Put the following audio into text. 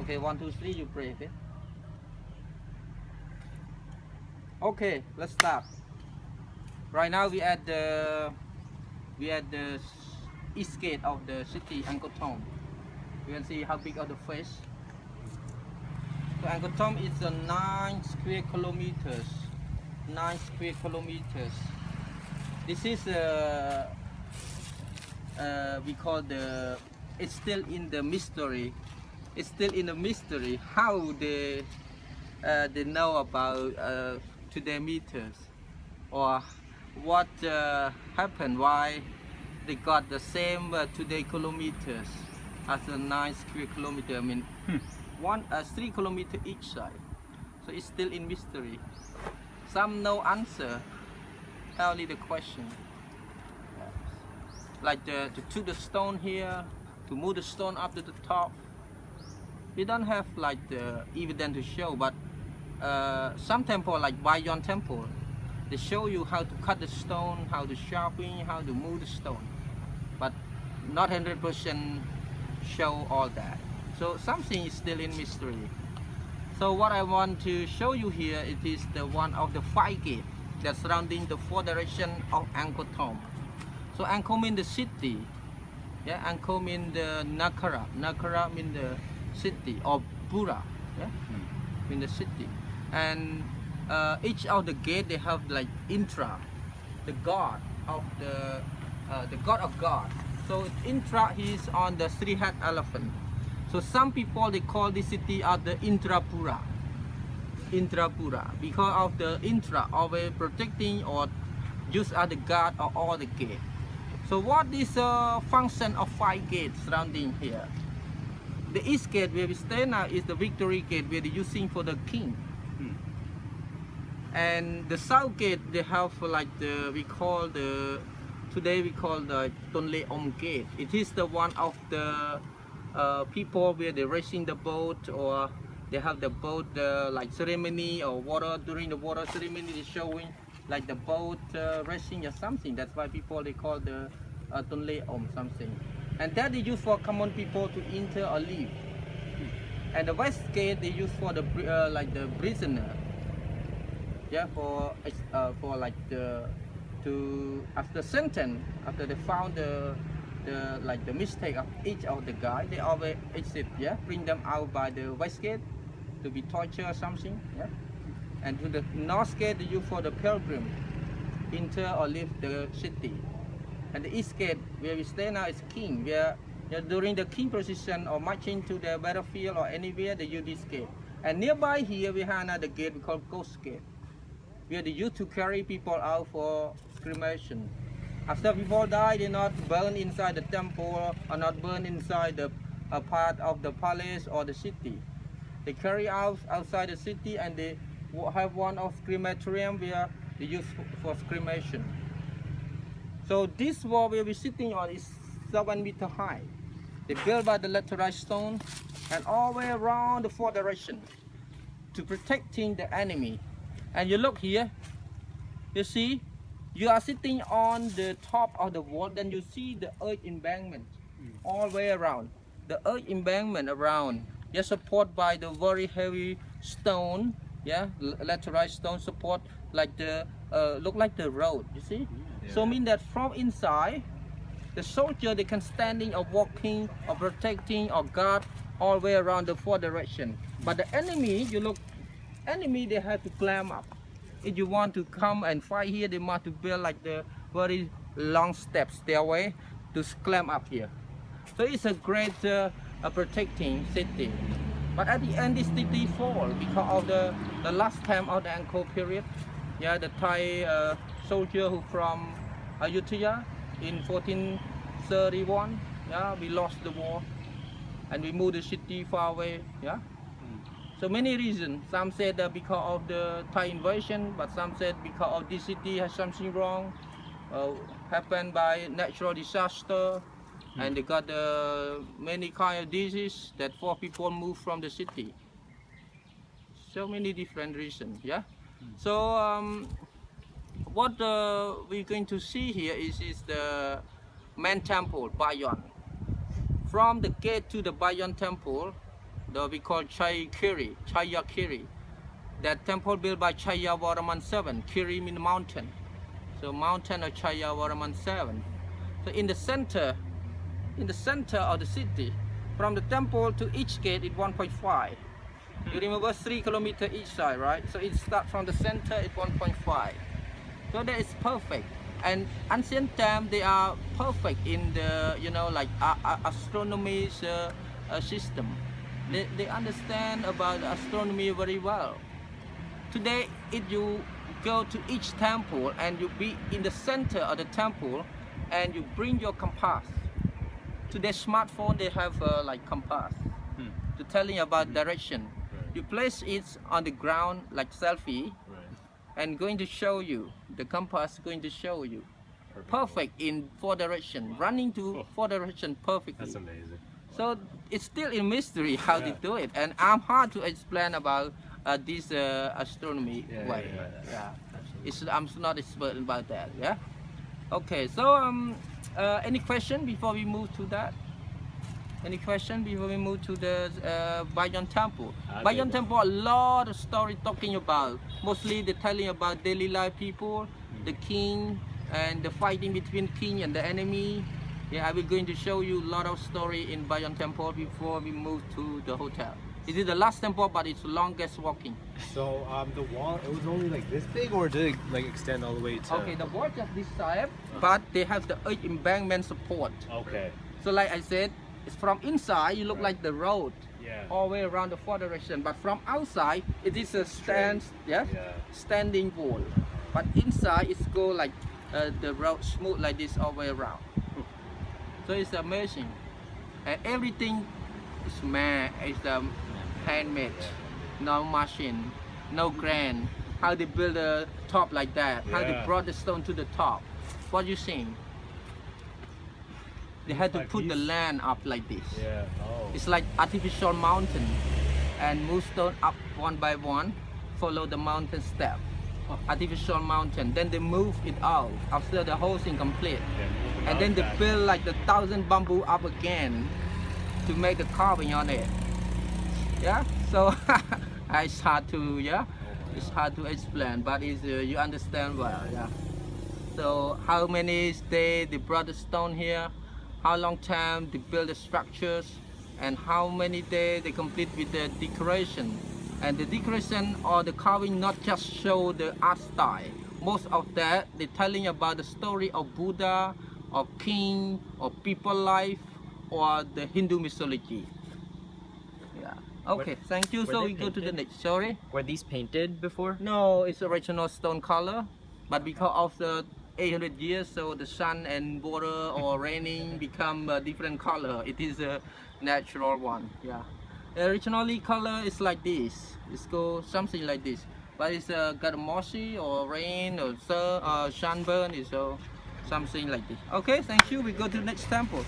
Okay, 1, 2, 3, you pray, okay? Okay, let's start. Right now we at the east gate of the city Angkorthom. You can see how big of the face. So Angkorthom is a 9 square kilometers. 9 square kilometers. This is we call it's still in the mystery. It's still in the mystery how they know about today meters, or what happened, why they got the same today kilometers as a 9 square kilometer. I mean, 3 kilometer each side. So it's still in mystery. Some no answer, only the question. Like to took the stone here, to move the stone up to the top. We don't have like the evidence to show, but some temple like Bayon temple, they show you how to cut the stone, how to sharpen, how to move the stone, but not 100% show all that. So something is still in mystery. So what I want to show you here, it is the one of the 5 gates that's surrounding the 4 direction of Angkorthom. So Angkor means the city, yeah. Angkor means the Nakara. Nakara means the city, or Pura, yeah, mean the city. And each of the gate they have like Intra, the god of the god of God. So Intra, he is on the 3-head elephant. So some people they call this city as the Intrapura. Intrapura, because of the Intra always protecting or used as the guard of all the gates. So what is the function of 5 gates surrounding here? The east gate where we stay now is the Victory Gate, where they're using for the king. And the south gate they have like today we call the Tonle Om Gate. It is the one of the people where they're racing the boat, or they have the boat like ceremony, or water, during the water ceremony they're showing like the boat racing or something. That's why people they call the Tonle Om something. And that they use for common people to enter or leave. And the west gate they use for the like the prisoner. Yeah, for like after sentence, after they found the like the mistake of each of the guy, they always exit, yeah, bring them out by the west gate to be tortured or something, yeah. And to the north gate they use for the pilgrim enter or leave the city. And the east gate where we stay now is king, where during the king procession or marching to the battlefield or anywhere they use this gate. And nearby here we have another gate we call ghost gate, where they used to carry people out for cremation. After people die, they not burn inside the temple or not burn inside the part of the palace or the city. They carry out outside the city, and they have one of crematorium where they use for cremation. So this wall where we're sitting on is 7 meters high. They built by the laterite stone, and all the way around the 4 directions to protecting the enemy. And you look here, you see, you are sitting on the top of the wall, then you see the earth embankment all the way around. The earth embankment around, yeah, supported by the very heavy stone, yeah, laterite stone support, like the look like the road, you see. Yeah. So mean that from inside, the soldier they can standing or walking or protecting or guard all the way around the 4 directions. But the enemy, you look, enemy they have to climb up. If you want to come and fight here, they must to build like the very long steps stairway to climb up here. So it's a great protecting city. But at the end, this city fall because of the last time of the Angkor period. Yeah, the Thai soldier who from Ayutthaya in 1431. Yeah, we lost the war and we moved the city far away. Yeah. So many reasons. Some said because of the Thai invasion, but some said because of this city has something wrong, happened by natural disaster, and they got many kind of diseases that 4 people moved from the city. So many different reasons, yeah. So what we're going to see here is the main temple, Bayon. From the gate to the Bayon temple, though we call Chaya Kiri. That temple built by Chaya Varaman VII. Kiri means mountain. So mountain of Chaya Varaman VII. So in the center of the city, from the temple to each gate is 1.5. You remember 3 kilometers each side, right? So it starts from the center at 1.5. So that is perfect. And ancient time they are perfect in the like astronomy system. They understand about astronomy very well. Today, if you go to each temple and you be in the center of the temple and you bring your compass. Today smartphone they have like compass to telling about direction. You place it on the ground like selfie, and going to show you the compass going to show you perfect in 4 direction, running to 4 direction perfectly. That's amazing. So it's still a mystery how they do it, and I'm hard to explain about this astronomy way. I'm not expert about that. Yeah. Okay. So any question before we move to that? Any question before we move to the Bayon Temple? Bayon Temple, a lot of story talking about. Mostly they're telling about daily life people, the king, and the fighting between king and the enemy. Yeah, I will going to show you a lot of story in Bayon Temple before we move to the hotel. It is the last temple, but it's the longest walking. So the wall, it was only like this big, or did it like extend all the way to? Okay, the wall just this side, but they have the earth embankment support. Okay. So like I said, it's from inside, you look like the road, all the way around the 4 direction. But from outside, it is a standing wall. But inside, it's go like the road smooth like this all the way around. So it's amazing, and everything is handmade, no machine, no crane. How they build the top like that? How they brought the stone to the top? What you think? They had to put the land up like this. It's like artificial mountain, and move stone up one by one, follow the mountain step. Artificial mountain. Then they move it out after the whole thing complete, and then they build like the 1,000 bamboo up again to make the carving on it. Yeah. So it's hard to it's hard to explain, but it's you understand well. Yeah. So how many days they brought the stone here? How long time they build the structures, and how many days they complete with the decoration. And the decoration or the carving not just show the art style. Most of that they're telling about the story of Buddha, of king, of people life, or the Hindu mythology. Yeah. Okay, thank you. So we go to the next. Sorry? Were these painted before? No, it's original stone color, but because of the 800 years, so the sun and water or raining become a different color. It is a natural one. Yeah. Originally color is like this. It's go something like this, but it's got mossy or rain or sunburn. It's something like this. Okay, thank you. We go to the next temple.